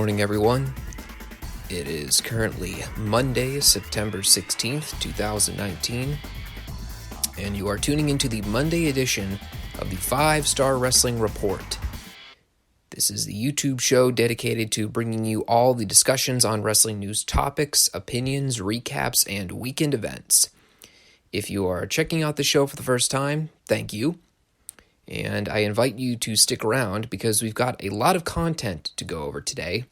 morning, everyone. It is currently Monday, September 16th, 2019, and you are tuning into the Monday edition of the Five Starr Wrestling Report. This is the YouTube show dedicated to bringing you all the discussions on wrestling news topics, opinions, recaps, and weekend events. If you are checking out the show for the first time, thank you. And I invite you to stick around because we've got a lot of content to go over today,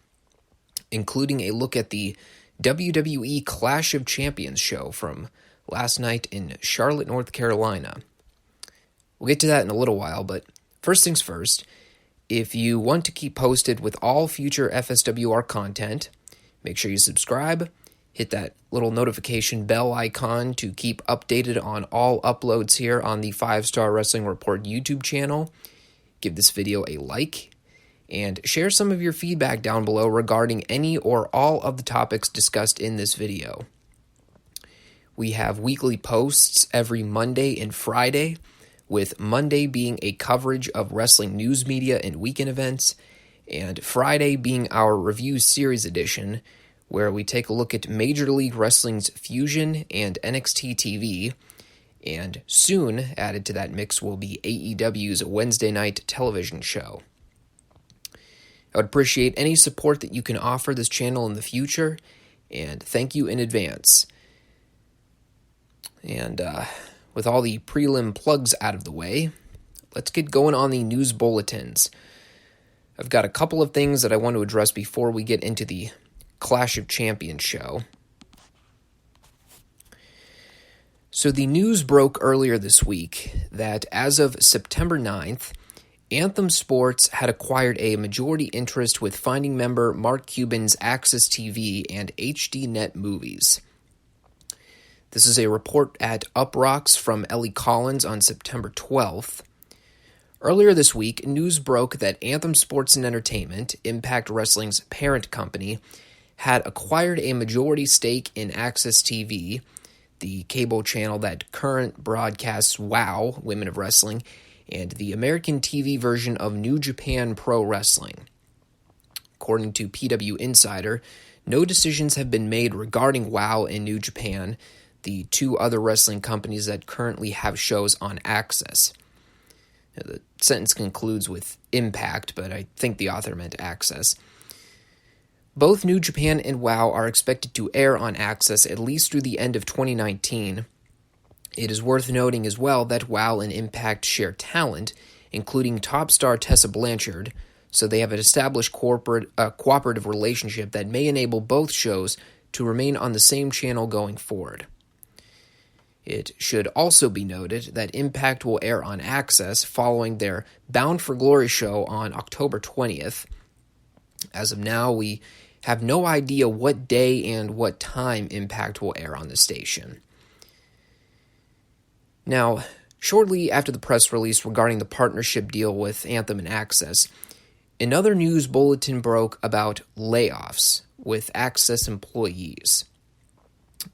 including a look at the WWE Clash of Champions show from last night in Charlotte, North Carolina. We'll get to that in a little while, but first things first, if you want to keep posted with all future FSWR content, make sure you subscribe. Hit that little notification bell icon to keep updated on all uploads here on the Five Starr Wrestling Report YouTube channel. Give this video a like, and share some of your feedback down below regarding any or all of the topics discussed in this video. We have weekly posts every Monday and Friday, with Monday being a coverage of wrestling news media and weekend events, and Friday being our review series edition, where we take a look at Major League Wrestling's Fusion and NXT TV, and soon added to that mix will be AEW's Wednesday night television show. I would appreciate any support that you can offer this channel in the future, and thank you in advance. And with all the prelim plugs out of the way, let's get going on the news bulletins. I've got a couple of things that I want to address before we get into the Clash of Champions show. So the news broke earlier this week that as of September 9th, Anthem Sports had acquired a majority interest with founding member Mark Cuban's AXS TV and HDNet Movies. This is a report at UpRocks from Ellie Collins on September 12th. Earlier this week, news broke that Anthem Sports and Entertainment, Impact Wrestling's parent company, had acquired a majority stake in AXS TV, the cable channel that current broadcasts WOW, Women of Wrestling, and the American TV version of New Japan Pro Wrestling. According to PW Insider, no decisions have been made regarding WOW and New Japan, the two other wrestling companies that currently have shows on AXS. The sentence concludes with Impact, but I think the author meant AXS. Both New Japan and WOW are expected to air on AXS at least through the end of 2019. It is worth noting as well that WOW and Impact share talent, including top star Tessa Blanchard, so they have an established cooperative relationship that may enable both shows to remain on the same channel going forward. It should also be noted that Impact will air on AXS following their Bound for Glory show on October 20th. As of now, we have no idea what day and what time Impact will air on the station. Now, shortly after the press release regarding the partnership deal with Anthem and AXS, another news bulletin broke about layoffs with AXS employees.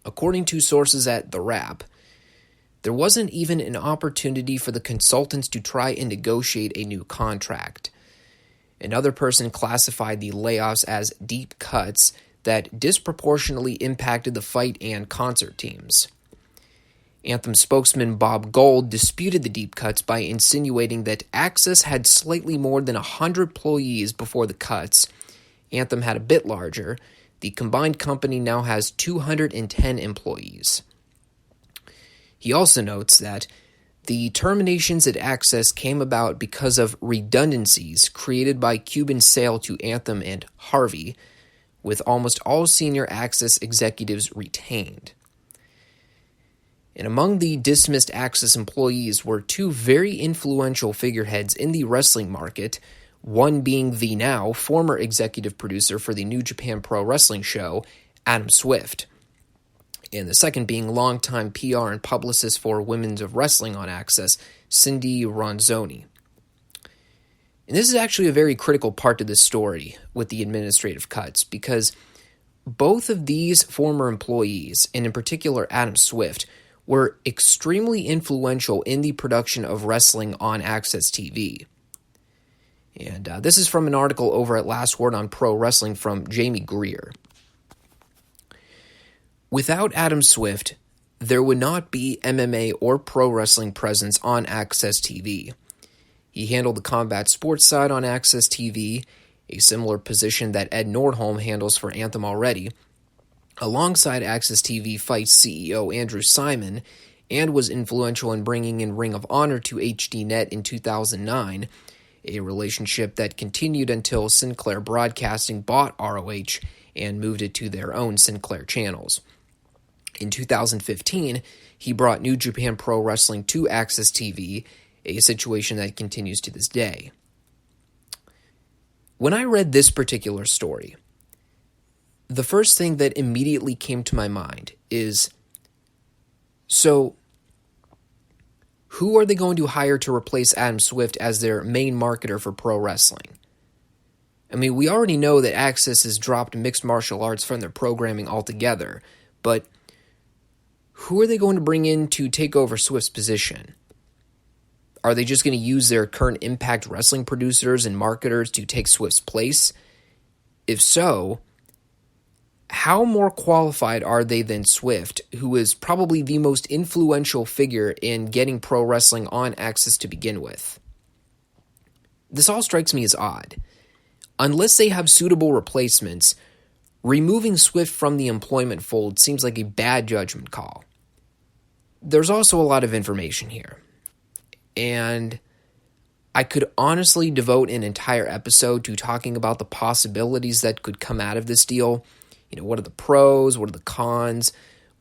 According to sources at The Wrap, there wasn't even an opportunity for the consultants to try and negotiate a new contract. Another person classified the layoffs as deep cuts that disproportionately impacted the fight and concert teams. Anthem spokesman Bob Gold disputed the deep cuts by insinuating that AXS had slightly more than 100 employees before the cuts. Anthem had a bit larger. The combined company now has 210 employees. He also notes that the terminations at AXS came about because of redundancies created by Cuban's sale to Anthem and Harvey, with almost all senior AXS executives retained. And among the dismissed AXS employees were two very influential figureheads in the wrestling market, one being the now former executive producer for the New Japan Pro Wrestling show, Adam Swift, and the second being longtime PR and publicist for Women of Wrestling on AXS, Cindy Ronzoni. And this is actually a very critical part of this story with the administrative cuts, because both of these former employees, and in particular Adam Swift, were extremely influential in the production of wrestling on AXS TV. And this is from an article over at Last Word on Pro Wrestling from Jamie Greer. Without Adam Swift, there would not be MMA or pro wrestling presence on AXS TV. He handled the combat sports side on AXS TV, a similar position that Ed Nordholm handles for Anthem already, alongside AXS TV Fights CEO Andrew Simon, and was influential in bringing in Ring of Honor to HDNet in 2009, a relationship that continued until Sinclair Broadcasting bought ROH and moved it to their own Sinclair channels. In 2015, he brought New Japan Pro Wrestling to AXS TV, a situation that continues to this day. When I read this particular story, the first thing that immediately came to my mind is, so who are they going to hire to replace Adam Swift as their main marketer for pro wrestling? I mean, we already know that AXS has dropped mixed martial arts from their programming altogether, but who are they going to bring in to take over Swift's position? Are they just going to use their current Impact Wrestling producers and marketers to take Swift's place? If so, how more qualified are they than Swift, who is probably the most influential figure in getting pro wrestling on AXS to begin with? This all strikes me as odd. Unless they have suitable replacements, removing Swift from the employment fold seems like a bad judgment call. There's also a lot of information here, and I could honestly devote an entire episode to talking about the possibilities that could come out of this deal. You know, what are the pros? What are the cons?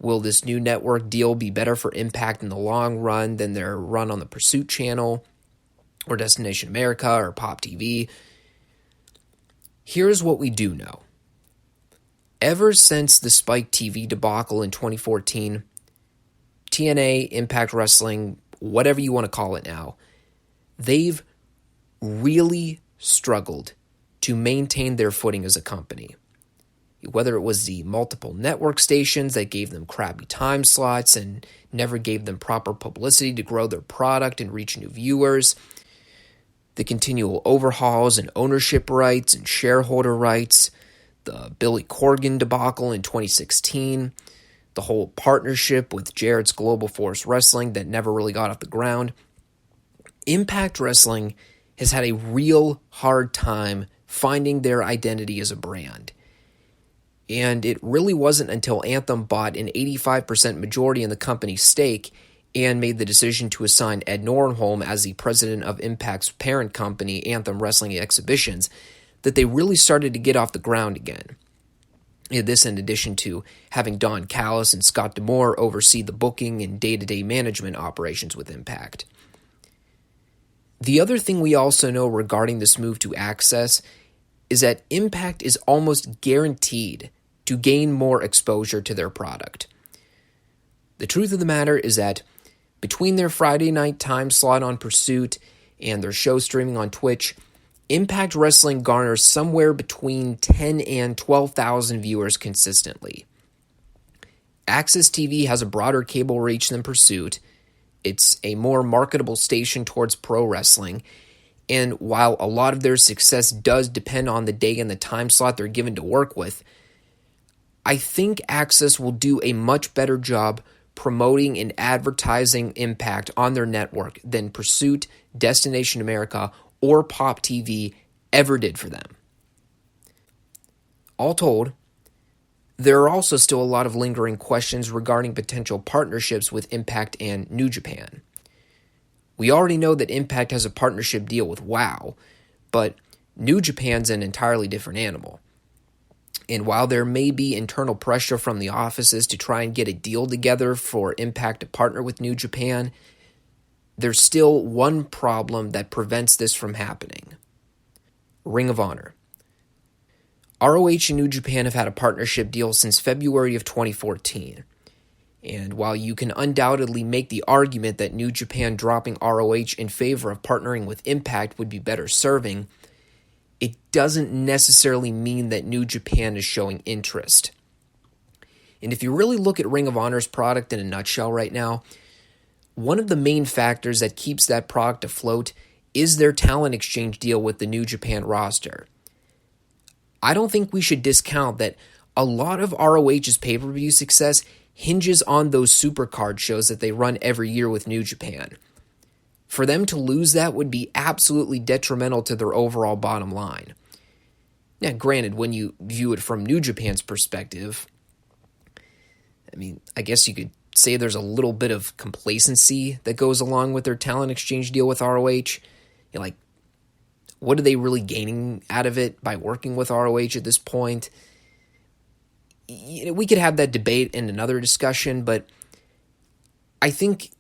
Will this new network deal be better for Impact in the long run than their run on the Pursuit channel or Destination America or Pop TV? Here's what we do know. Ever since the Spike TV debacle in 2014, TNA, Impact Wrestling, whatever you want to call it now, they've really struggled to maintain their footing as a company. Whether it was the multiple network stations that gave them crappy time slots and never gave them proper publicity to grow their product and reach new viewers, the continual overhauls and ownership rights and shareholder rights, the Billy Corgan debacle in 2016, the whole partnership with Jarrett's Global Force Wrestling that never really got off the ground. Impact Wrestling has had a real hard time finding their identity as a brand. And it really wasn't until Anthem bought an 85% majority in the company's stake and made the decision to assign Ed Nordholm as the president of Impact's parent company, Anthem Wrestling Exhibitions, that they really started to get off the ground again. This in addition to having Don Callis and Scott D'Amore oversee the booking and day-to-day management operations with Impact. The other thing we also know regarding this move to AXS is that Impact is almost guaranteed to gain more exposure to their product. The truth of the matter is that between their Friday night time slot on Pursuit and their show streaming on Twitch, Impact Wrestling garners somewhere between 10 and 12,000 viewers consistently. AXS TV has a broader cable reach than Pursuit. It's a more marketable station towards pro wrestling, and while a lot of their success does depend on the day and the time slot they're given to work with, I think AXS will do a much better job promoting and advertising Impact on their network than Pursuit, Destination America, or Pop TV ever did for them. All told, there are also still a lot of lingering questions regarding potential partnerships with Impact and New Japan. We already know that Impact has a partnership deal with WOW, but New Japan's an entirely different animal. And while there may be internal pressure from the offices to try and get a deal together for Impact to partner with New Japan, there's still one problem that prevents this from happening. Ring of Honor. ROH and New Japan have had a partnership deal since February of 2014. And while you can undoubtedly make the argument that New Japan dropping ROH in favor of partnering with Impact would be better serving, it doesn't necessarily mean that New Japan is showing interest. And if you really look at Ring of Honor's product in a nutshell right now, one of the main factors that keeps that product afloat is their talent exchange deal with the New Japan roster. I don't think we should discount that a lot of ROH's pay-per-view success hinges on those supercard shows that they run every year with New Japan. For them to lose that would be absolutely detrimental to their overall bottom line. Now, granted, when you view it from New Japan's perspective, I guess you could say there's a little bit of complacency that goes along with their talent exchange deal with ROH. What are they really gaining out of it by working with ROH at this point? We could have that debate in another discussion, but I think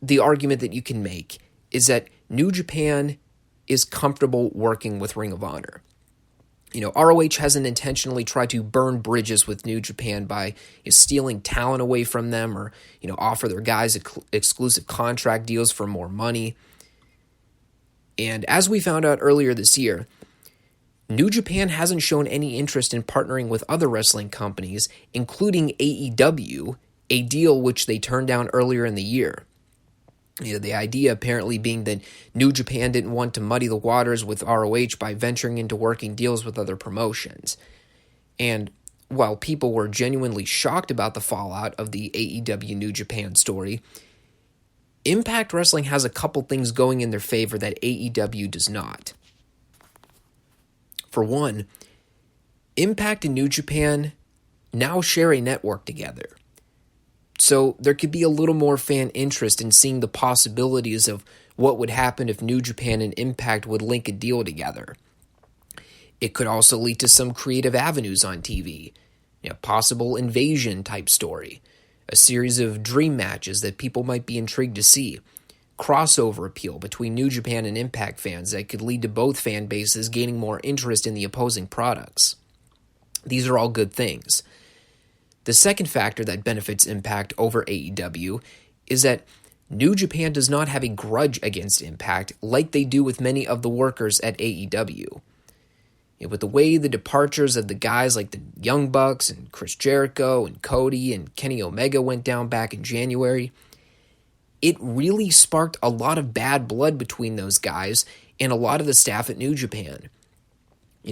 the argument that you can make is that New Japan is comfortable working with Ring of Honor. ROH hasn't intentionally tried to burn bridges with New Japan by stealing talent away from them or offer their guys exclusive contract deals for more money. And as we found out earlier this year, New Japan hasn't shown any interest in partnering with other wrestling companies, including AEW, a deal which they turned down earlier in the year. The idea apparently being that New Japan didn't want to muddy the waters with ROH by venturing into working deals with other promotions. And while people were genuinely shocked about the fallout of the AEW New Japan story, Impact Wrestling has a couple things going in their favor that AEW does not. For one, Impact and New Japan now share a network together. So there could be a little more fan interest in seeing the possibilities of what would happen if New Japan and Impact would link a deal together. It could also lead to some creative avenues on TV, possible invasion type story, a series of dream matches that people might be intrigued to see, crossover appeal between New Japan and Impact fans that could lead to both fan bases gaining more interest in the opposing products. These are all good things. The second factor that benefits Impact over AEW is that New Japan does not have a grudge against Impact like they do with many of the workers at AEW. With the way the departures of the guys like the Young Bucks and Chris Jericho and Cody and Kenny Omega went down back in January, it really sparked a lot of bad blood between those guys and a lot of the staff at New Japan.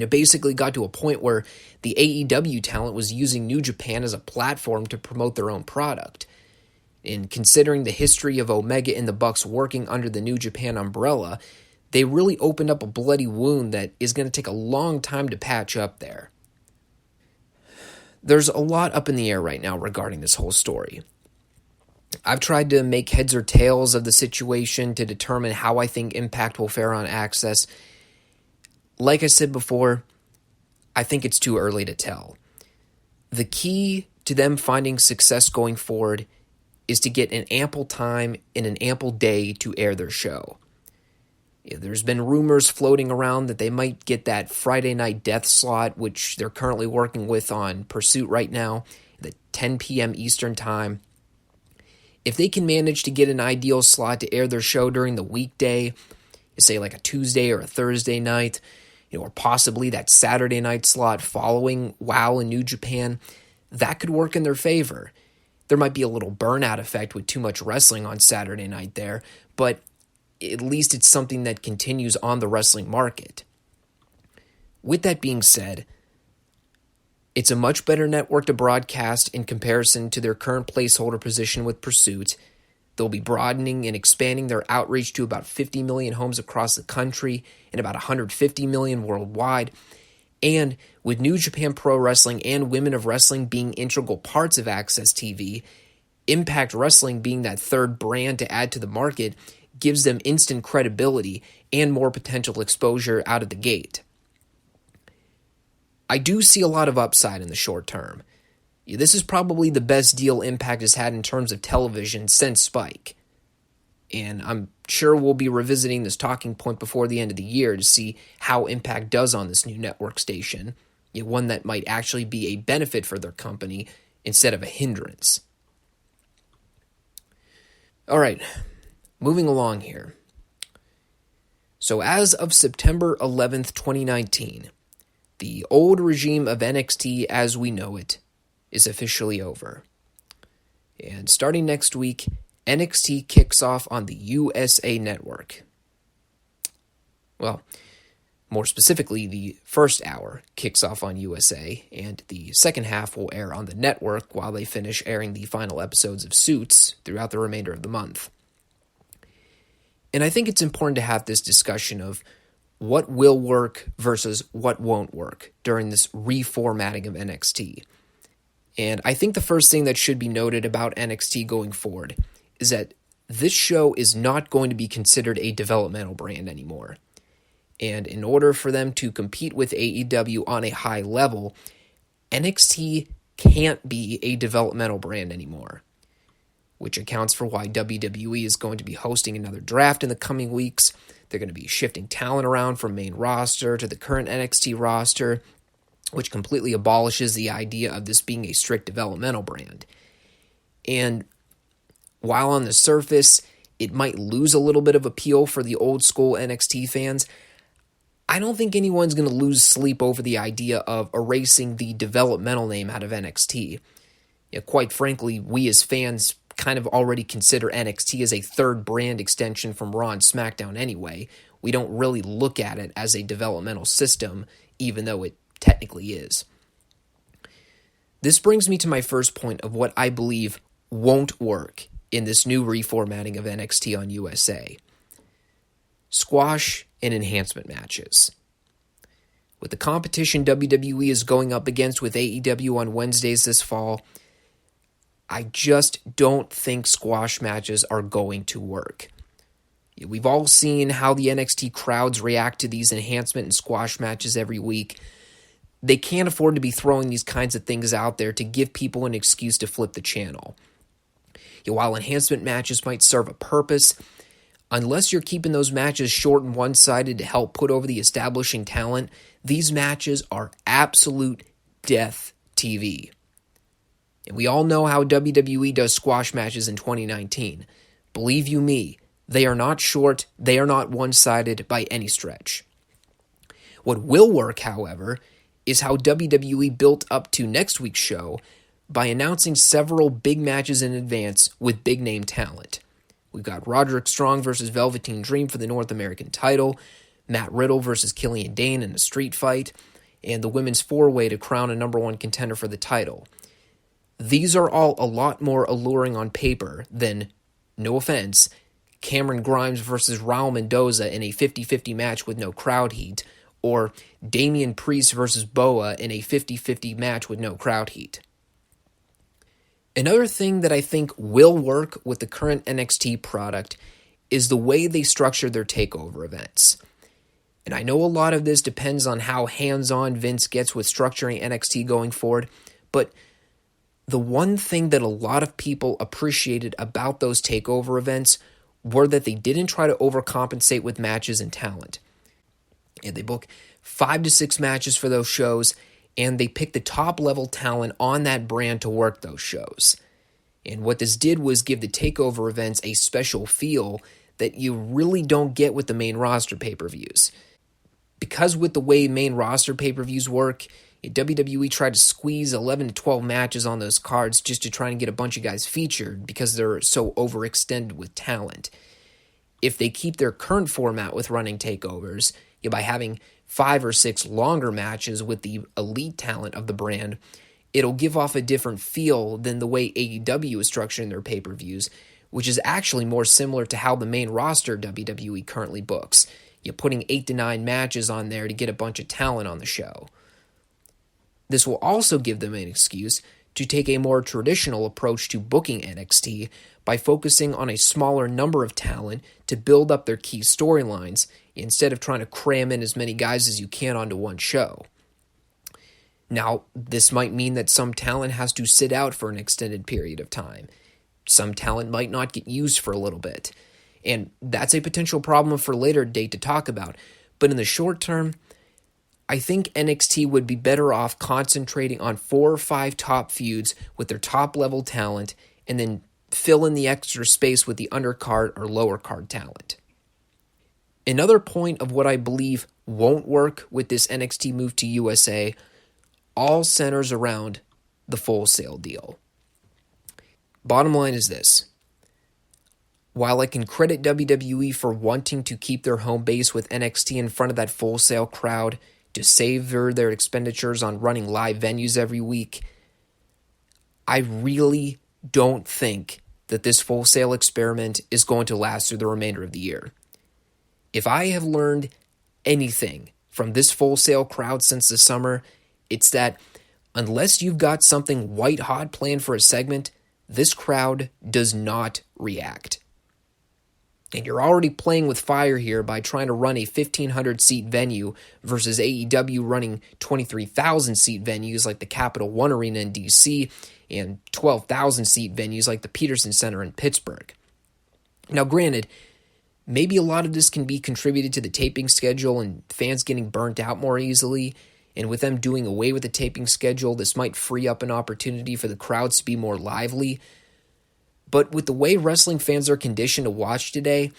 Basically got to a point where the AEW talent was using New Japan as a platform to promote their own product. And considering the history of Omega and the Bucks working under the New Japan umbrella, they really opened up a bloody wound that is going to take a long time to patch up there. There's a lot up in the air right now regarding this whole story. I've tried to make heads or tails of the situation to determine how I think Impact will fare on AXS. Like I said before, I think it's too early to tell. The key to them finding success going forward is to get an ample time and an ample day to air their show. There's been rumors floating around that they might get that Friday Night Death slot, which they're currently working with on Pursuit right now, at 10 p.m. Eastern Time. If they can manage to get an ideal slot to air their show during the weekday, say like a Tuesday or a Thursday night, or possibly that Saturday night slot following WoW and New Japan, that could work in their favor. There might be a little burnout effect with too much wrestling on Saturday night there, but at least it's something that continues on the wrestling market. With that being said, it's a much better network to broadcast in comparison to their current placeholder position with Pursuit. They'll be broadening and expanding their outreach to about 50 million homes across the country and about 150 million worldwide. And with New Japan Pro Wrestling and Women of Wrestling being integral parts of AXS TV, Impact Wrestling being that third brand to add to the market gives them instant credibility and more potential exposure out of the gate. I do see a lot of upside in the short term. This is probably the best deal Impact has had in terms of television since Spike. And I'm sure we'll be revisiting this talking point before the end of the year to see how Impact does on this new network station, one that might actually be a benefit for their company instead of a hindrance. All right, moving along here. So as of September 11th, 2019, the old regime of NXT as we know it is officially over. And starting next week, NXT kicks off on the USA Network. Well, more specifically, the first hour kicks off on USA, and the second half will air on the network while they finish airing the final episodes of Suits throughout the remainder of the month. And I think it's important to have this discussion of what will work versus what won't work during this reformatting of NXT. And I think the first thing that should be noted about NXT going forward is that this show is not going to be considered a developmental brand anymore. And in order for them to compete with AEW on a high level, NXT can't be a developmental brand anymore, which accounts for why WWE is going to be hosting another draft in the coming weeks. They're going to be shifting talent around from main roster to the current NXT roster, which completely abolishes the idea of this being a strict developmental brand. And while on the surface, it might lose a little bit of appeal for the old school NXT fans, I don't think anyone's going to lose sleep over the idea of erasing the developmental name out of NXT. Quite frankly, we as fans kind of already consider NXT as a third brand extension from Raw and SmackDown anyway. We don't really look at it as a developmental system, even though it technically is. This brings me to my first point of what I believe won't work in this new reformatting of NXT on USA. Squash and enhancement matches. With the competition WWE is going up against with AEW on Wednesdays this fall, I just don't think squash matches are going to work. We've all seen how the NXT crowds react to these enhancement and squash matches every week. They can't afford to be throwing these kinds of things out there to give people an excuse to flip the channel. While enhancement matches might serve a purpose, unless you're keeping those matches short and one-sided to help put over the establishing talent, these matches are absolute death TV. And we all know how WWE does squash matches in 2019. Believe you me, they are not short, they are not one-sided by any stretch. What will work, however, is how WWE built up to next week's show by announcing several big matches in advance with big-name talent. We've got Roderick Strong versus Velveteen Dream for the North American title, Matt Riddle versus Killian Dane in a street fight, and the women's four-way to crown a number one contender for the title. These are all a lot more alluring on paper than, no offense, Cameron Grimes versus Raul Mendoza in a 50-50 match with no crowd heat, or Damian Priest versus Boa in a 50-50 match with no crowd heat. Another thing that I think will work with the current NXT product is the way they structure their takeover events. And I know a lot of this depends on how hands-on Vince gets with structuring NXT going forward, but the one thing that a lot of people appreciated about those takeover events were that they didn't try to overcompensate with matches and talent. And they book 5 to 6 matches for those shows, and they pick the top-level talent on that brand to work those shows. And what this did was give the takeover events a special feel that you really don't get with the main roster pay-per-views. Because with the way main roster pay-per-views work, WWE tried to squeeze 11 to 12 matches on those cards just to try and get a bunch of guys featured because they're so overextended with talent. If they keep their current format with running takeovers, by having 5 or 6 longer matches with the elite talent of the brand, it'll give off a different feel than the way AEW is structuring their pay-per-views, which is actually more similar to how the main roster WWE currently books. You're putting 8 to 9 matches on there to get a bunch of talent on the show. This will also give them an excuse to take a more traditional approach to booking NXT by focusing on a smaller number of talent to build up their key storylines instead of trying to cram in as many guys as you can onto one show. Now, this might mean that some talent has to sit out for an extended period of time. Some talent might not get used for a little bit. And that's a potential problem for a later date to talk about. But in the short term, I think NXT would be better off concentrating on 4 or 5 top feuds with their top-level talent and then fill in the extra space with the undercard or lower card talent. Another point of what I believe won't work with this NXT move to USA all centers around the Full Sail deal. Bottom line is this. While I can credit WWE for wanting to keep their home base with NXT in front of that Full Sail crowd to savor their expenditures on running live venues every week, I really don't think that this Full Sail experiment is going to last through the remainder of the year. If I have learned anything from this Full Sail crowd since the summer, it's that unless you've got something white hot planned for a segment, this crowd does not react. And you're already playing with fire here by trying to run a 1,500-seat venue versus AEW running 23,000-seat venues like the Capital One Arena in D.C. and 12,000-seat venues like the Peterson Center in Pittsburgh. Now, granted, maybe a lot of this can be contributed to the taping schedule and fans getting burnt out more easily, and with them doing away with the taping schedule, this might free up an opportunity for the crowds to be more lively. But with the way wrestling fans are conditioned to watch today,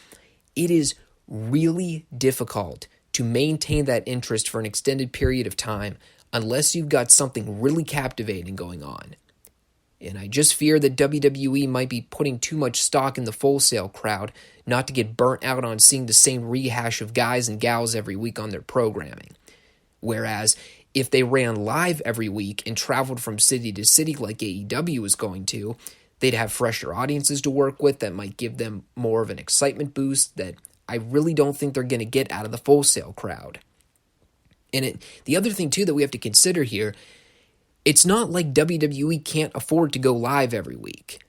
it is really difficult to maintain that interest for an extended period of time unless you've got something really captivating going on. And I just fear that WWE might be putting too much stock in the Full Sail crowd not to get burnt out on seeing the same rehash of guys and gals every week on their programming. Whereas if they ran live every week and traveled from city to city like AEW is going to, they'd have fresher audiences to work with that might give them more of an excitement boost that I really don't think they're going to get out of the Full Sail crowd. And the other thing, too, that we have to consider here, it's not like WWE can't afford to go live every week.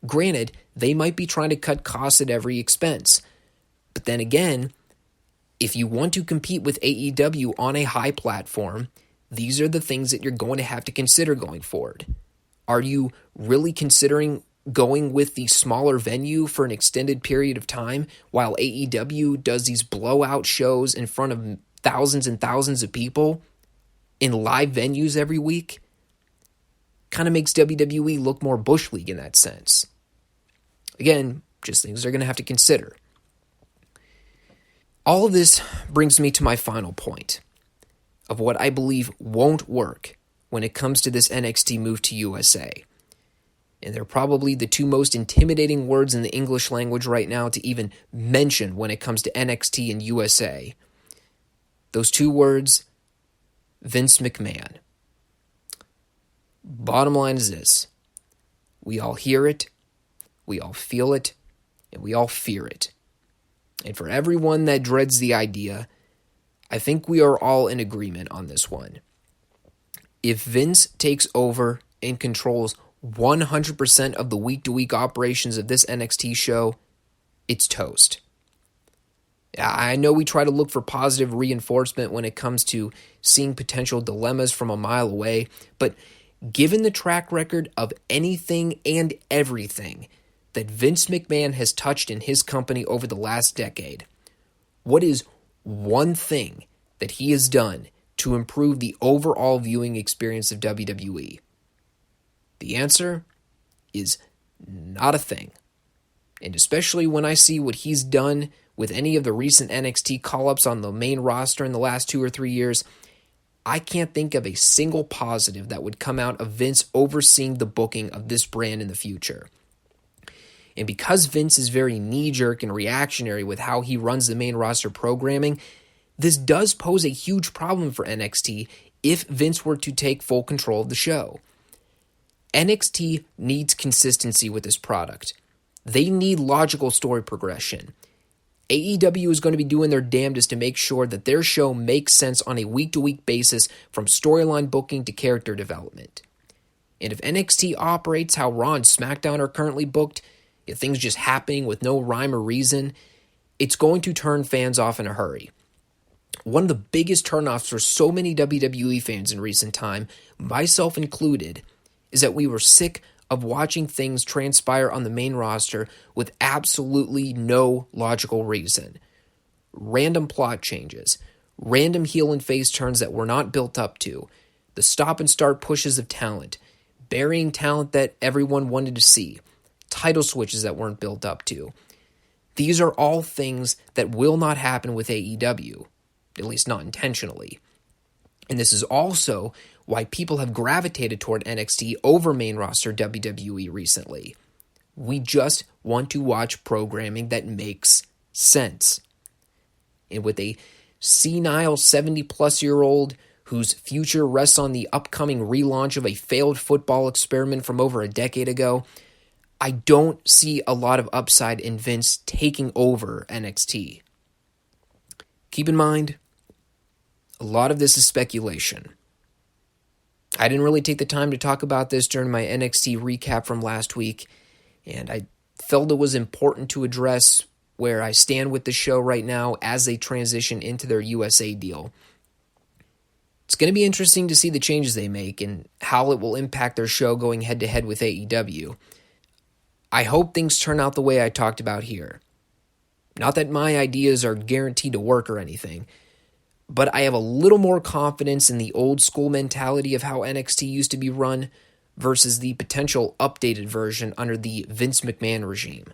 Granted, they might be trying to cut costs at every expense. But then again, if you want to compete with AEW on a high platform, these are the things that you're going to have to consider going forward. Are you really considering going with the smaller venue for an extended period of time while AEW does these blowout shows in front of thousands and thousands of people in live venues every week? Kind of makes WWE look more Bush League in that sense. Again, just things they're going to have to consider. All of this brings me to my final point of what I believe won't work when it comes to this NXT move to USA. And they're probably the two most intimidating words in the English language right now to even mention when it comes to NXT and USA. Those two words, Vince McMahon. Bottom line is this. We all hear it, we all feel it, and we all fear it. And for everyone that dreads the idea, I think we are all in agreement on this one. If Vince takes over and controls 100% of the week-to-week operations of this NXT show, it's toast. I know we try to look for positive reinforcement when it comes to seeing potential dilemmas from a mile away, but given the track record of anything and everything that Vince McMahon has touched in his company over the last decade, what is one thing that he has done to improve the overall viewing experience of WWE? The answer is not a thing. And especially when I see what he's done with any of the recent NXT call-ups on the main roster in the last 2 or 3 years, I can't think of a single positive that would come out of Vince overseeing the booking of this brand in the future. And because Vince is very knee-jerk and reactionary with how he runs the main roster programming, this does pose a huge problem for NXT if Vince were to take full control of the show. NXT needs consistency with this product. They need logical story progression. AEW is going to be doing their damnedest to make sure that their show makes sense on a week-to-week basis from storyline booking to character development. And if NXT operates how Raw and SmackDown are currently booked, if things just happening with no rhyme or reason, it's going to turn fans off in a hurry. One of the biggest turnoffs for so many WWE fans in recent time, myself included, is that we were sick of watching things transpire on the main roster with absolutely no logical reason. Random plot changes, random heel and face turns that were not built up to, the stop and start pushes of talent, burying talent that everyone wanted to see, title switches that weren't built up to. These are all things that will not happen with AEW, at least not intentionally. And this is also why people have gravitated toward NXT over main roster WWE recently. We just want to watch programming that makes sense. And with a senile 70-plus-year-old whose future rests on the upcoming relaunch of a failed football experiment from over a decade ago, I don't see a lot of upside in Vince taking over NXT. Keep in mind, a lot of this is speculation. I didn't really take the time to talk about this during my NXT recap from last week, and I felt it was important to address where I stand with the show right now as they transition into their USA deal. It's going to be interesting to see the changes they make and how it will impact their show going head-to-head with AEW. I hope things turn out the way I talked about here. Not that my ideas are guaranteed to work or anything, but I have a little more confidence in the old school mentality of how NXT used to be run versus the potential updated version under the Vince McMahon regime.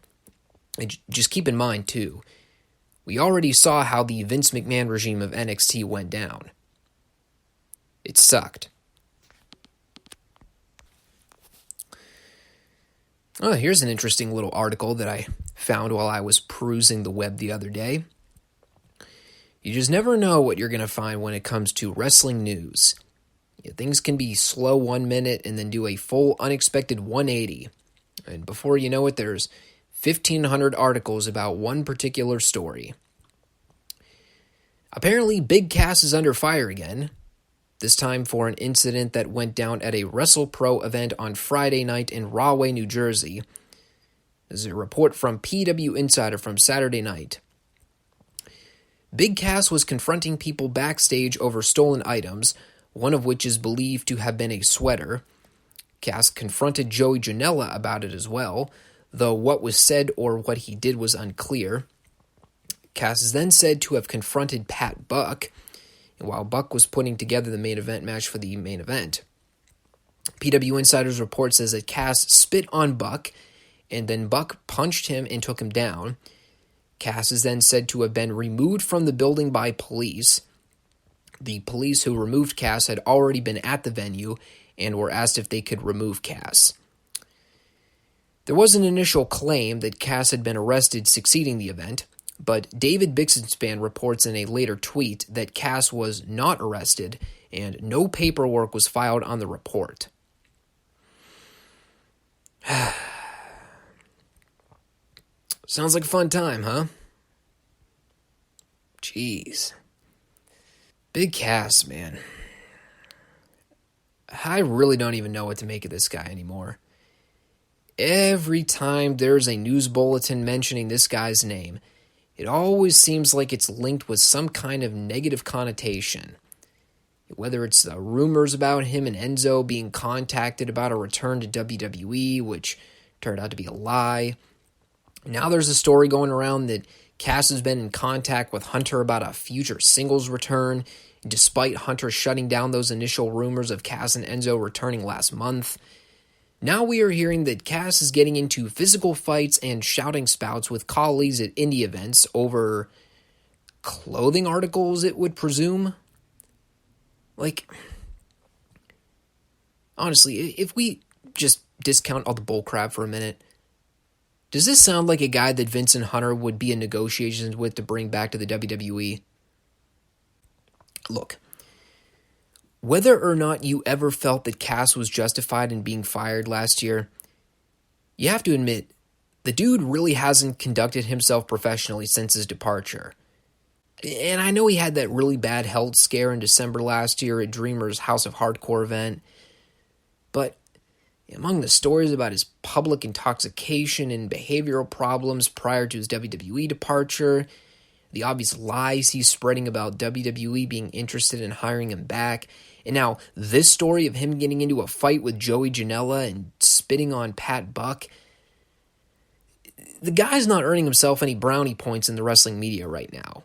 And just keep in mind, too, we already saw how the Vince McMahon regime of NXT went down. It sucked. Oh, here's an interesting little article that I found while I was perusing the web the other day. You just never know what you're going to find when it comes to wrestling news. Things can be slow 1 minute and then do a full unexpected 180. And before you know it, there's 1,500 articles about one particular story. Apparently, Big Cass is under fire again, this time for an incident that went down at a WrestlePro event on Friday night in Rahway, New Jersey. This is a report from PW Insider from Saturday night. Big Cass was confronting people backstage over stolen items, one of which is believed to have been a sweater. Cass confronted Joey Janela about it as well, though what was said or what he did was unclear. Cass is then said to have confronted Pat Buck, while Buck was putting together the main event match for the main event. PW Insider's report says that Cass spit on Buck, and then Buck punched him and took him down. Cass is then said to have been removed from the building by police. The police who removed Cass had already been at the venue and were asked if they could remove Cass. There was an initial claim that Cass had been arrested succeeding the event, but David Bixenspan reports in a later tweet that Cass was not arrested and no paperwork was filed on the report. Sounds like a fun time, huh? Jeez. Big Cass, man. I really don't even know what to make of this guy anymore. Every time there's a news bulletin mentioning this guy's name, it always seems like it's linked with some kind of negative connotation. Whether it's the rumors about him and Enzo being contacted about a return to WWE, which turned out to be a lie. Now there's a story going around that Cass has been in contact with Hunter about a future singles return, despite Hunter shutting down those initial rumors of Cass and Enzo returning last month. Now we are hearing that Cass is getting into physical fights and shouting spouts with colleagues at indie events over clothing articles, it would presume. Like, honestly, if we just discount all the bullcrap for a minute, does this sound like a guy that Vince and Hunter would be in negotiations with to bring back to the WWE? Look, whether or not you ever felt that Cass was justified in being fired last year, you have to admit, the dude really hasn't conducted himself professionally since his departure. And I know he had that really bad health scare in December last year at Dreamer's House of Hardcore event, but among the stories about his public intoxication and behavioral problems prior to his WWE departure, the obvious lies he's spreading about WWE being interested in hiring him back, and now this story of him getting into a fight with Joey Janela and spitting on Pat Buck, the guy's not earning himself any brownie points in the wrestling media right now.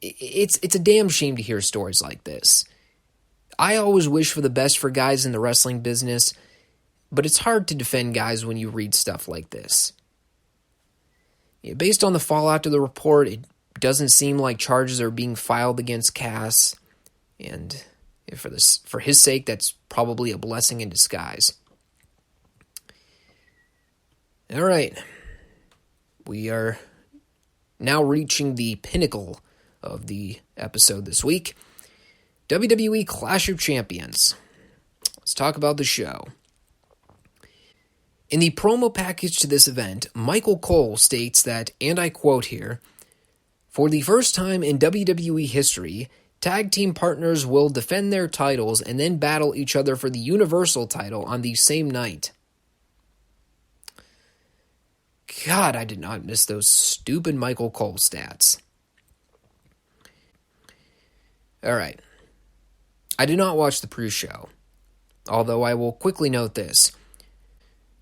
It's a damn shame to hear stories like this. I always wish for the best for guys in the wrestling business, but it's hard to defend guys when you read stuff like this. Based on the fallout of the report, it doesn't seem like charges are being filed against Cass, and for his sake, that's probably a blessing in disguise. All right. We are now reaching the pinnacle of the episode this week. WWE Clash of Champions. Let's talk about the show. In the promo package to this event, Michael Cole states that, and I quote here, "For the first time in WWE history, tag team partners will defend their titles and then battle each other for the Universal title on the same night." God, I did not miss those stupid Michael Cole stats. All right. I did not watch the pre-show, although I will quickly note this.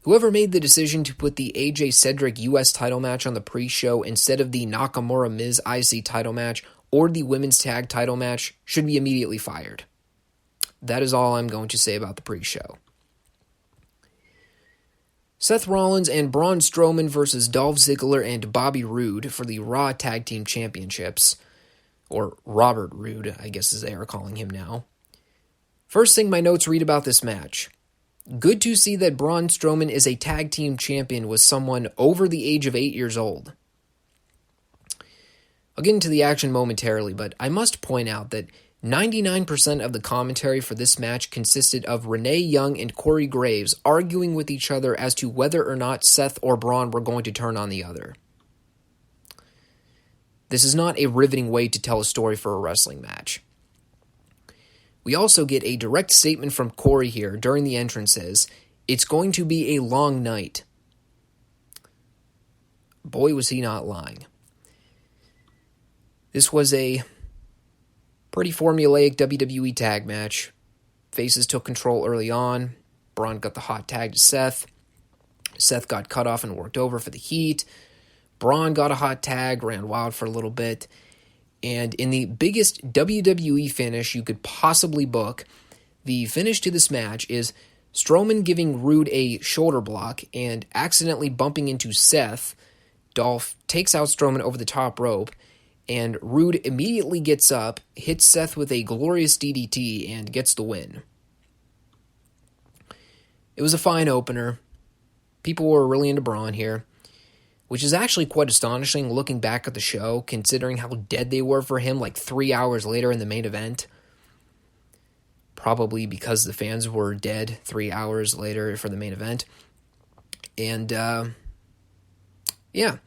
Whoever made the decision to put the AJ Cedric US title match on the pre-show instead of the Nakamura-Miz IC title match or the women's tag title match should be immediately fired. That is all I'm going to say about the pre-show. Seth Rollins and Braun Strowman versus Dolph Ziggler and Bobby Roode for the Raw Tag Team Championships, or Robert Roode, I guess as they are calling him now. First thing my notes read about this match. Good to see that Braun Strowman is a tag team champion with someone over the age of 8 years old. I'll get into the action momentarily, but I must point out that 99% of the commentary for this match consisted of Renee Young and Corey Graves arguing with each other as to whether or not Seth or Braun were going to turn on the other. This is not a riveting way to tell a story for a wrestling match. We also get a direct statement from Corey here during the entrances. It's going to be a long night. Boy, was he not lying. This was a pretty formulaic WWE tag match. Faces took control early on. Braun got the hot tag to Seth. Seth got cut off and worked over for the heat. Braun got a hot tag, ran wild for a little bit. And in the biggest WWE finish you could possibly book, the finish to this match is Strowman giving Roode a shoulder block and accidentally bumping into Seth. Dolph takes out Strowman over the top rope, and Roode immediately gets up, hits Seth with a glorious DDT, and gets the win. It was a fine opener. People were really into Braun here, which is actually quite astonishing looking back at the show, considering how dead they were for him like 3 hours later in the main event. Probably because the fans were dead 3 hours later for the main event. And, yeah.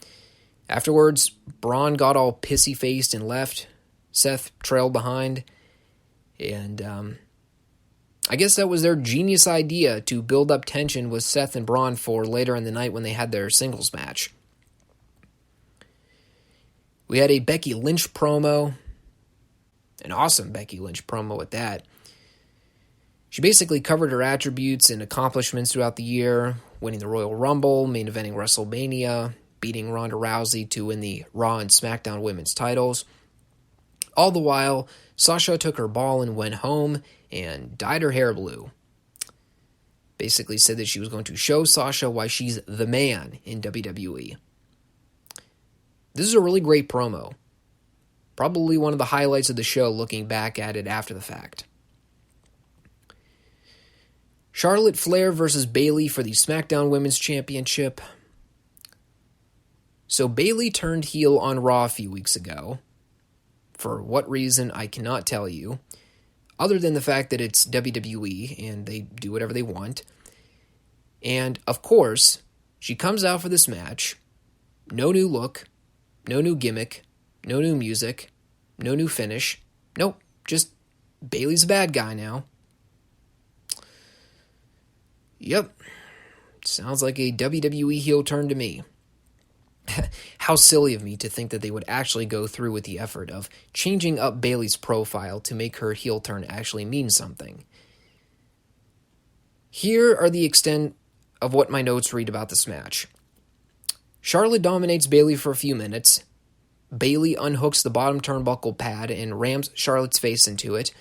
Afterwards, Braun got all pissy-faced and left. Seth trailed behind. And I guess that was their genius idea to build up tension with Seth and Braun for later in the night when they had their singles match. We had a Becky Lynch promo. An awesome Becky Lynch promo at that. She basically covered her attributes and accomplishments throughout the year, winning the Royal Rumble, main eventing WrestleMania, beating Ronda Rousey to win the Raw and SmackDown women's titles. All the while, Sasha took her ball and went home and dyed her hair blue. Basically said that she was going to show Sasha why she's the man in WWE. This is a really great promo. Probably one of the highlights of the show looking back at it after the fact. Charlotte Flair versus Bayley for the SmackDown Women's Championship. So Bayley turned heel on Raw a few weeks ago. For what reason, I cannot tell you. Other than the fact that it's WWE and they do whatever they want. And, of course, she comes out for this match. No new look. No new gimmick. No new music. No new finish. Nope. Just Bayley's a bad guy now. Yep. Sounds like a WWE heel turn to me. How silly of me to think that they would actually go through with the effort of changing up Bayley's profile to make her heel turn actually mean something. Here are the extent of what my notes read about this match. Charlotte dominates Bayley for a few minutes. Bayley unhooks the bottom turnbuckle pad and rams Charlotte's face into it.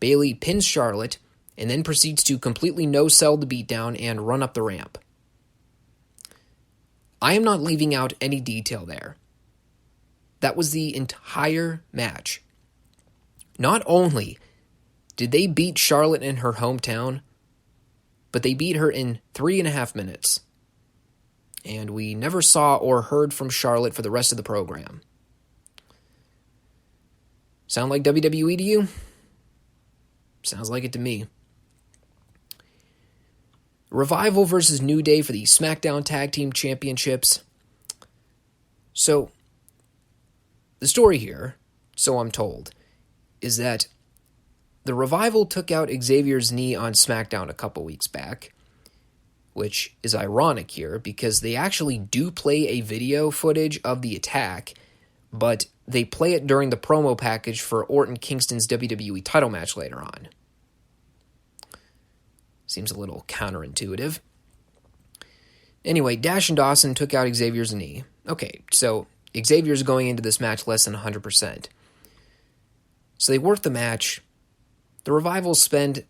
Bayley pins Charlotte and then proceeds to completely no-sell the beatdown and run up the ramp. I am not leaving out any detail there. That was the entire match. Not only did they beat Charlotte in her hometown, but they beat her in 3.5 minutes. and we never saw or heard from Charlotte for the rest of the program. Sound like WWE to you? Sounds like it to me. Revival versus New Day for the SmackDown Tag Team Championships. So, the story here, so I'm told, is that the Revival took out Xavier's knee on SmackDown a couple weeks back, which is ironic here because they actually do play a video footage of the attack, but they play it during the promo package for Orton Kingston's WWE title match later on. Seems a little counterintuitive. Anyway, Dash and Dawson took out Xavier's knee. Okay, so Xavier's going into this match less than 100%. So they work the match. The Revival spend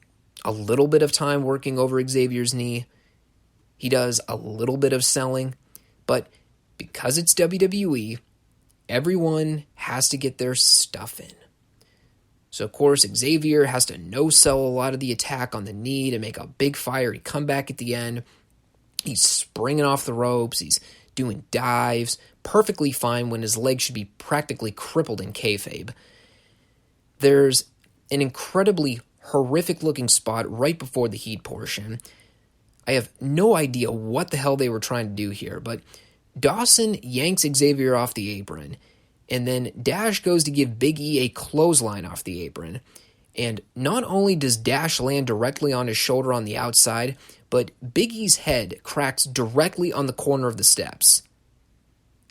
a little bit of time working over Xavier's knee. He does a little bit of selling, but because it's WWE, everyone has to get their stuff in. So, of course, Xavier has to no-sell a lot of the attack on the knee to make a big fiery comeback at the end. He's springing off the ropes. He's doing dives. Perfectly fine when his leg should be practically crippled in kayfabe. There's an incredibly horrific-looking spot right before the heat portion. I have no idea what the hell they were trying to do here, but Dawson yanks Xavier off the apron, and then Dash goes to give Big E a clothesline off the apron. And not only does Dash land directly on his shoulder on the outside, but Big E's head cracks directly on the corner of the steps.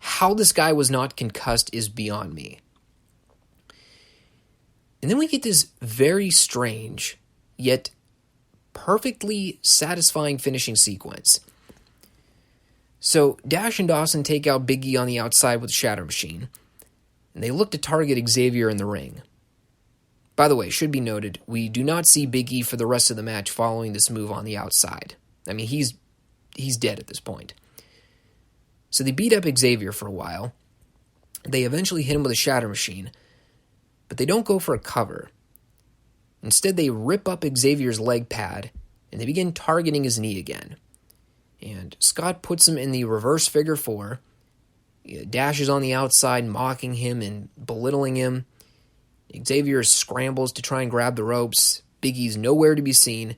How this guy was not concussed is beyond me. And then we get this very strange, yet perfectly satisfying finishing sequence. So Dash and Dawson take out Big E on the outside with the Shatter Machine, and they look to target Xavier in the ring. By the way, should be noted, we do not see Big E for the rest of the match following this move on the outside. I mean, he's dead at this point. So they beat up Xavier for a while. They eventually hit him with a Shatter Machine, but they don't go for a cover. Instead, they rip up Xavier's leg pad, and they begin targeting his knee again. And Scott puts him in the reverse figure four. Dash is on the outside, mocking him and belittling him. Xavier scrambles to try and grab the ropes. Big E's nowhere to be seen.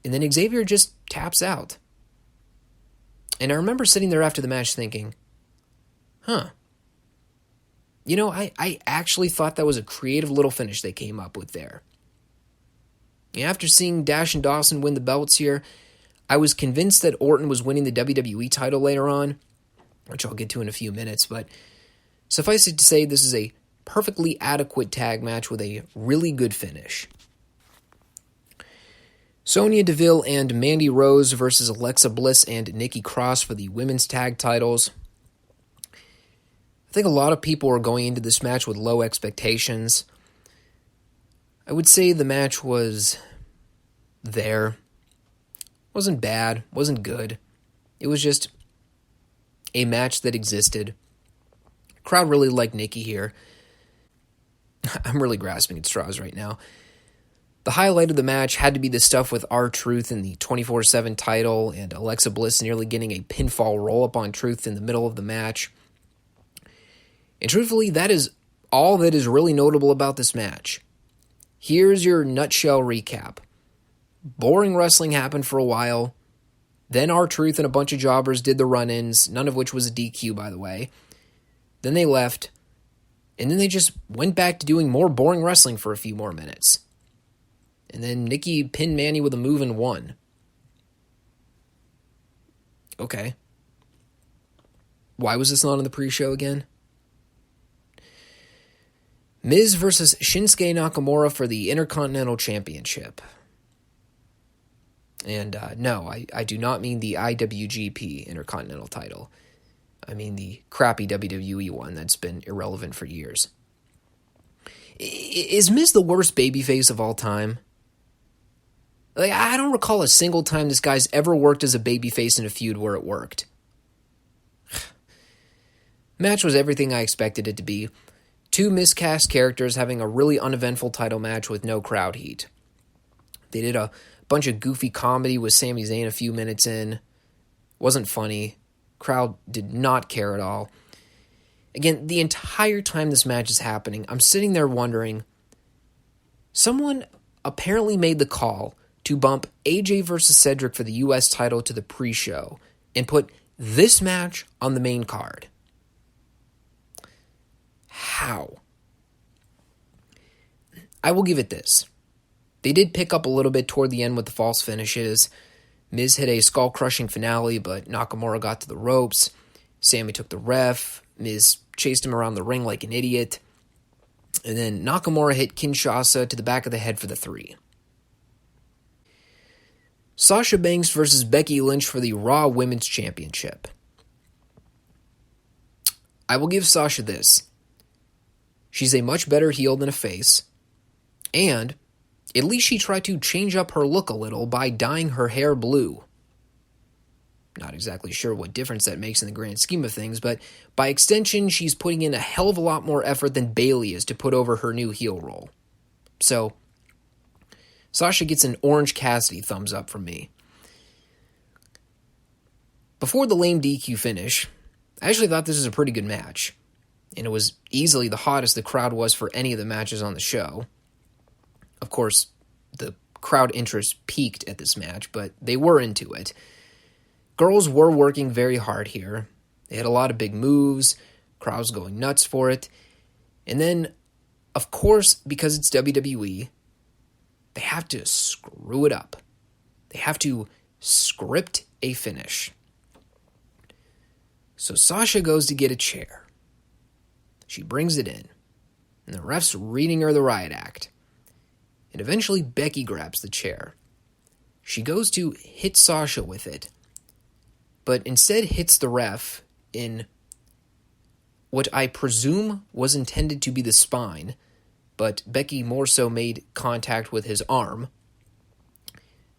And then Xavier just taps out. And I remember sitting there after the match thinking, you know, I actually thought that was a creative little finish they came up with there. After seeing Dash and Dawson win the belts here, I was convinced that Orton was winning the WWE title later on, which I'll get to in a few minutes, but suffice it to say this is a perfectly adequate tag match with a really good finish. Sonya Deville and Mandy Rose versus Alexa Bliss and Nikki Cross for the women's tag titles. I think a lot of people are going into this match with low expectations. I would say the match was there. Wasn't bad, wasn't good. It was just a match that existed. Crowd really liked Nikki here. I'm really grasping at straws right now. The highlight of the match had to be the stuff with R-Truth in the 24/7 title and Alexa Bliss nearly getting a pinfall roll-up on Truth in the middle of the match. And truthfully, that is all that is really notable about this match. Here's your nutshell recap. Boring wrestling happened for a while. Then R-Truth and a bunch of jobbers did the run-ins, none of which was a DQ, by the way. Then they left. And then they just went back to doing more boring wrestling for a few more minutes. And then Nikki pinned Manny with a move and won. Okay. Why was this not on the pre-show again? Miz versus Shinsuke Nakamura for the Intercontinental Championship. And no, I do not mean the IWGP Intercontinental title. I mean the crappy WWE one that's been irrelevant for years. Is Miz the worst babyface of all time? Like, I don't recall a single time this guy's ever worked as a babyface in a feud where it worked. Match was everything I expected it to be. Two miscast characters having a really uneventful title match with no crowd heat. They did a bunch of goofy comedy with Sami Zayn a few minutes in. Wasn't funny. Crowd did not care at all. Again, the entire time this match is happening, I'm sitting there wondering, someone apparently made the call to bump AJ versus Cedric for the U.S. title to the pre-show and put this match on the main card. How? I will give it this. They did pick up a little bit toward the end with the false finishes. Miz hit a skull-crushing finale, but Nakamura got to the ropes. Sammy took the ref. Miz chased him around the ring like an idiot. And then Nakamura hit Kinshasa to the back of the head for the 3. Sasha Banks versus Becky Lynch for the Raw Women's Championship. I will give Sasha this. She's a much better heel than a face. And at least she tried to change up her look a little by dyeing her hair blue. Not exactly sure what difference that makes in the grand scheme of things, but by extension, she's putting in a hell of a lot more effort than Bayley is to put over her new heel role. So, Sasha gets an Orange Cassidy thumbs up from me. Before the lame DQ finish, I actually thought this was a pretty good match. And it was easily the hottest the crowd was for any of the matches on the show. Of course, the crowd interest peaked at this match, but they were into it. Girls were working very hard here. They had a lot of big moves, crowds going nuts for it. And then, of course, because it's WWE, they have to screw it up. They have to script a finish. So Sasha goes to get a chair. She brings it in, and the ref's reading her the riot act. And eventually Becky grabs the chair. She goes to hit Sasha with it, but instead hits the ref in what I presume was intended to be the spine, but Becky more so made contact with his arm.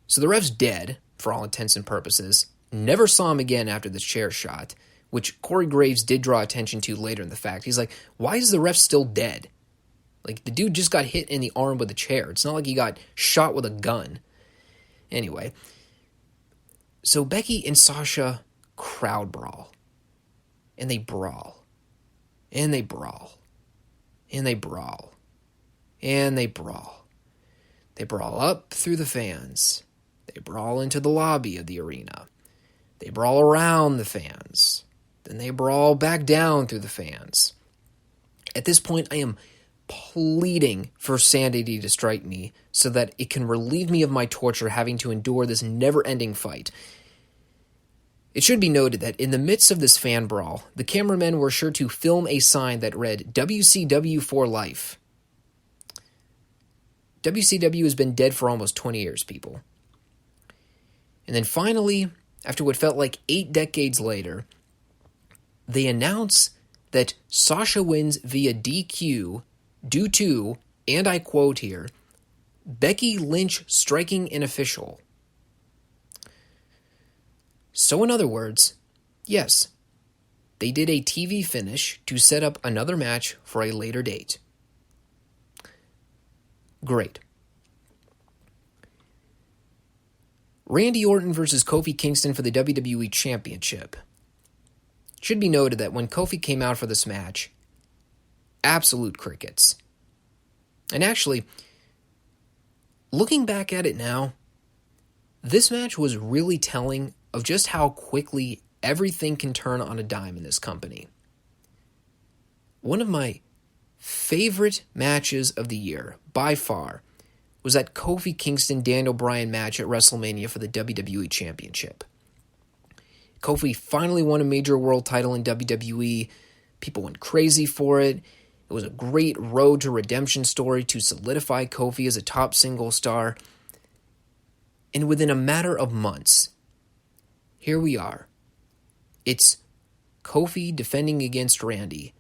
So the ref's dead, for all intents and purposes. Never saw him again after this chair shot, which Corey Graves did draw attention to later in the fact. He's like, why is the ref still dead? Like, the dude just got hit in the arm with a chair. It's not like he got shot with a gun. Anyway, so Becky and Sasha crowd brawl. And they brawl. And they brawl. And they brawl. And they brawl. They brawl up through the fans. They brawl into the lobby of the arena. They brawl around the fans. Then they brawl back down through the fans. At this point, I am pleading for sanity to strike me so that it can relieve me of my torture having to endure this never-ending fight. It should be noted that in the midst of this fan brawl, the cameramen were sure to film a sign that read, WCW for life. WCW has been dead for almost 20 years, people. And then finally, after what felt like 8 decades later, they announce that Sasha wins via DQ due to, and I quote here, Becky Lynch striking an official. So in other words, yes, they did a TV finish to set up another match for a later date. Great. Randy Orton versus Kofi Kingston for the WWE Championship. It should be noted that when Kofi came out for this match, absolute crickets. And actually, looking back at it now, this match was really telling of just how quickly everything can turn on a dime in this company. One of my favorite matches of the year, by far, was that Kofi Kingston-Daniel Bryan match at WrestleMania for the WWE Championship. Kofi finally won a major world title in WWE. People went crazy for it. It was a great road to redemption story to solidify Kofi as a top single star. And within a matter of months, here we are. It's Kofi defending against Randy.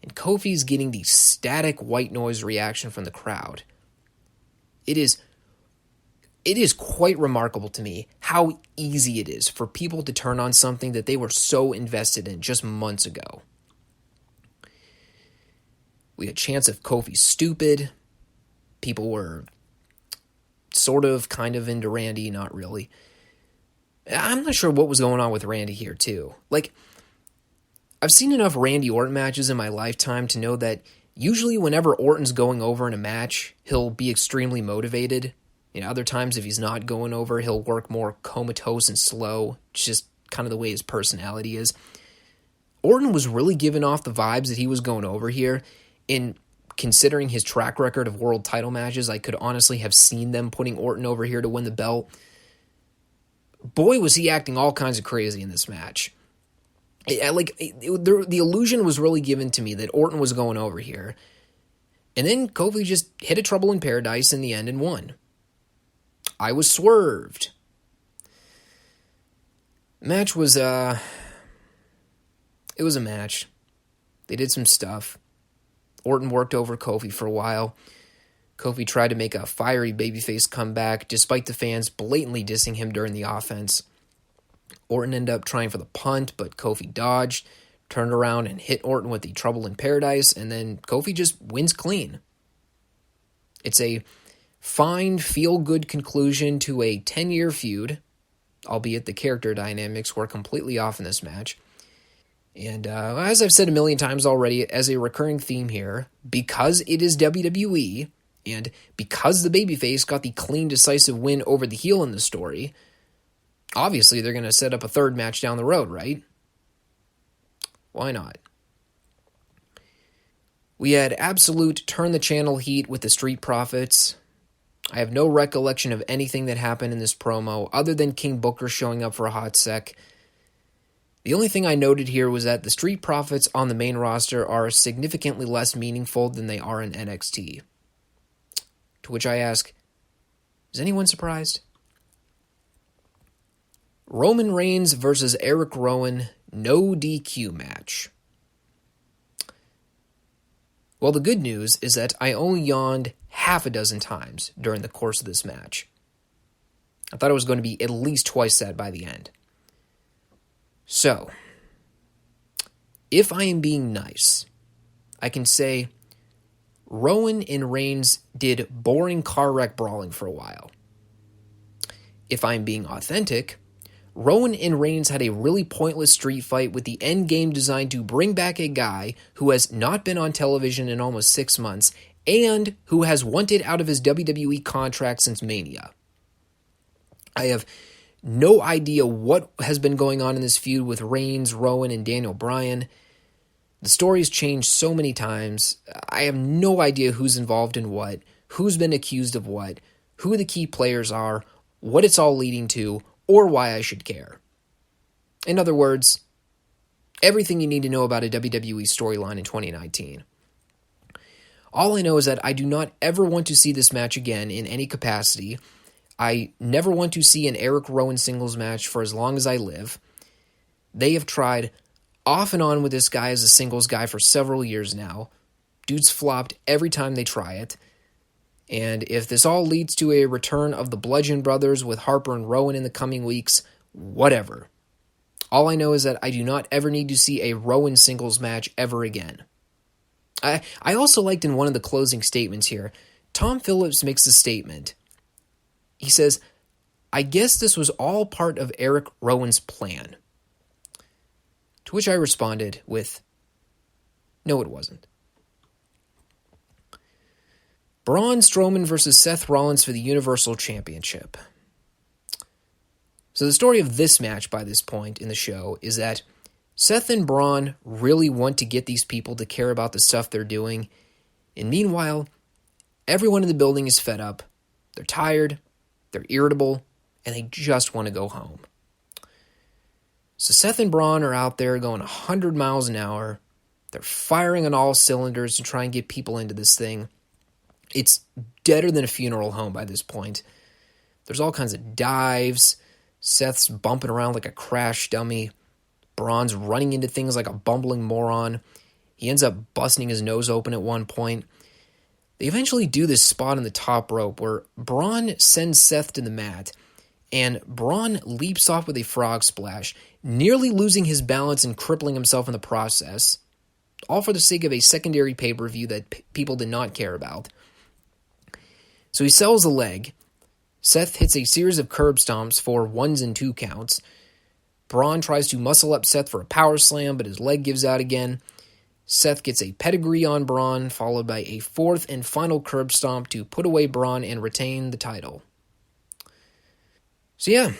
And Kofi's getting the static white noise reaction from the crowd. It is quite remarkable to me how easy it is for people to turn on something that they were so invested in just months ago. We had chants of Kofi's stupid. People were sort of, kind of into Randy, not really. I'm not sure what was going on with Randy here, too. Like, I've seen enough Randy Orton matches in my lifetime to know that usually whenever Orton's going over in a match, he'll be extremely motivated. Other times if he's not going over, he'll work more comatose and slow. It's just kind of the way his personality is. Orton was really giving off the vibes that he was going over here. In considering his track record of world title matches, I could honestly have seen them putting Orton over here to win the belt. Boy, was he acting all kinds of crazy in this match. The illusion was really given to me that Orton was going over here. And then Kofi just hit a Trouble in Paradise in the end and won. I was swerved. Match was, it was a match. They did some stuff. Orton worked over Kofi for a while. Kofi tried to make a fiery babyface comeback, despite the fans blatantly dissing him during the offense. Orton ended up trying for the punt, but Kofi dodged, turned around and hit Orton with the Trouble in Paradise, and then Kofi just wins clean. It's a fine, feel-good conclusion to a 10-year feud, albeit the character dynamics were completely off in this match. And as I've said a million times already, as a recurring theme here, because it is WWE, and because the babyface got the clean, decisive win over the heel in the story, obviously they're going to set up a third match down the road, right? Why not? We had absolute turn-the-channel heat with the Street Profits. I have no recollection of anything that happened in this promo other than King Booker showing up for a hot sec. The only thing I noted here was that the Street Profits on the main roster are significantly less meaningful than they are in NXT. To which I ask, is anyone surprised? Roman Reigns versus Eric Rowan, no DQ match. Well, the good news is that I only yawned half a dozen times during the course of this match. I thought it was going to be at least twice that by the end. So, if I am being nice, I can say Rowan and Reigns did boring car wreck brawling for a while. If I'm being authentic, Rowan and Reigns had a really pointless street fight with the end game designed to bring back a guy who has not been on television in almost 6 months and who has wanted out of his WWE contract since Mania. I have no idea what has been going on in this feud with Reigns, Rowan, and Daniel Bryan. The story's changed so many times. I have no idea who's involved in what, who's been accused of what, who the key players are, what it's all leading to, or why I should care. In other words, everything you need to know about a WWE storyline in 2019. All I know is that I do not ever want to see this match again in any capacity. I never want to see an Eric Rowan singles match for as long as I live. They have tried off and on with this guy as a singles guy for several years now. Dude's flopped every time they try it. And if this all leads to a return of the Bludgeon Brothers with Harper and Rowan in the coming weeks, whatever. All I know is that I do not ever need to see a Rowan singles match ever again. I also liked in one of the closing statements here, Tom Phillips makes a statement. He says, I guess this was all part of Eric Rowan's plan. To which I responded with, no, it wasn't. Braun Strowman versus Seth Rollins for the Universal Championship. So the story of this match by this point in the show is that Seth and Braun really want to get these people to care about the stuff they're doing, and meanwhile, everyone in the building is fed up, they're tired, they're irritable, and they just want to go home. So Seth and Braun are out there going 100 miles an hour, they're firing on all cylinders to try and get people into this thing. It's deader than a funeral home by this point. There's all kinds of dives. Seth's bumping around like a crash dummy. Braun's running into things like a bumbling moron. He ends up busting his nose open at one point. They eventually do this spot on the top rope where Braun sends Seth to the mat, and Braun leaps off with a frog splash, nearly losing his balance and crippling himself in the process, all for the sake of a secondary pay-per-view that people did not care about. So he sells the leg. Seth hits a series of curb stomps for 1s and 2 counts. Braun tries to muscle up Seth for a power slam, but his leg gives out again. Seth gets a pedigree on Braun, followed by a 4th and final curb stomp to put away Braun and retain the title. So yeah,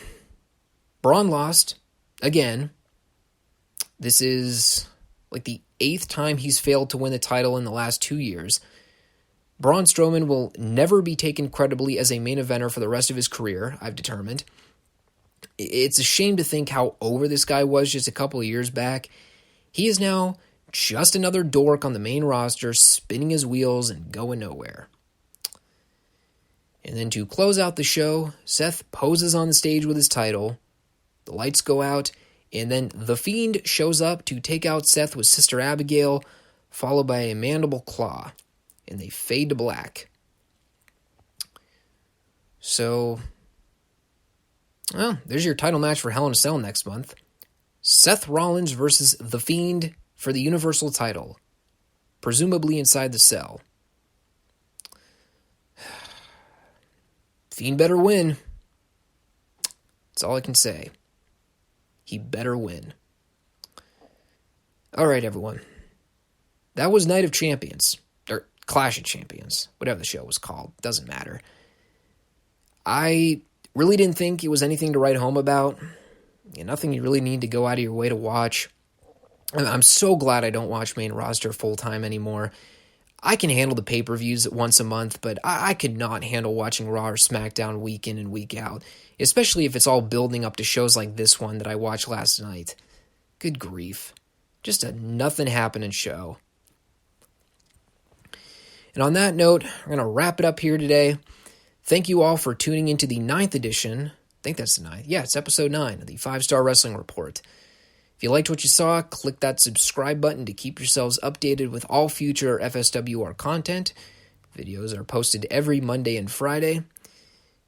Braun lost again. This is like the 8th time he's failed to win the title in the last 2 years. Braun Strowman will never be taken credibly as a main eventer for the rest of his career, I've determined. It's a shame to think how over this guy was just a couple of years back. He is now just another dork on the main roster, spinning his wheels and going nowhere. And then to close out the show, Seth poses on the stage with his title. The lights go out, and then The Fiend shows up to take out Seth with Sister Abigail, followed by a mandible claw, and they fade to black. So, well, there's your title match for Hell in a Cell next month. Seth Rollins versus The Fiend for the Universal title, presumably inside the cell. Fiend better win. That's all I can say. He better win. All right, everyone. That was Night of Champions, or Clash of Champions, whatever the show was called. Doesn't matter. I really didn't think it was anything to write home about. Nothing you really need to go out of your way to watch. I'm so glad I don't watch main roster full-time anymore. I can handle the pay-per-views once a month, but I could not handle watching Raw or SmackDown week in and week out, especially if it's all building up to shows like this one that I watched last night. Good grief. Just a nothing-happening show. And on that note, we're going to wrap it up here today. Thank you all for tuning into the 9th edition. I think that's the 9th. Yeah, it's episode 9 of the 5 Starr Wrestling Report. If you liked what you saw, click that subscribe button to keep yourselves updated with all future FSWR content. Videos are posted every Monday and Friday.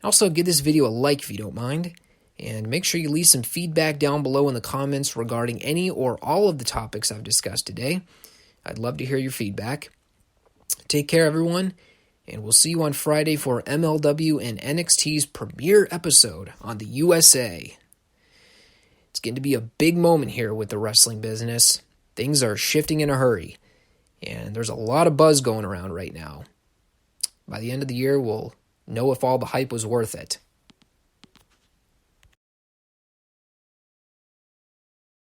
Also, give this video a like if you don't mind, and make sure you leave some feedback down below in the comments regarding any or all of the topics I've discussed today. I'd love to hear your feedback. Take care, everyone, and we'll see you on Friday for MLW and NXT's premiere episode on the USA. It's going to be a big moment here with the wrestling business. Things are shifting in a hurry, and there's a lot of buzz going around right now. By the end of the year, we'll know if all the hype was worth it.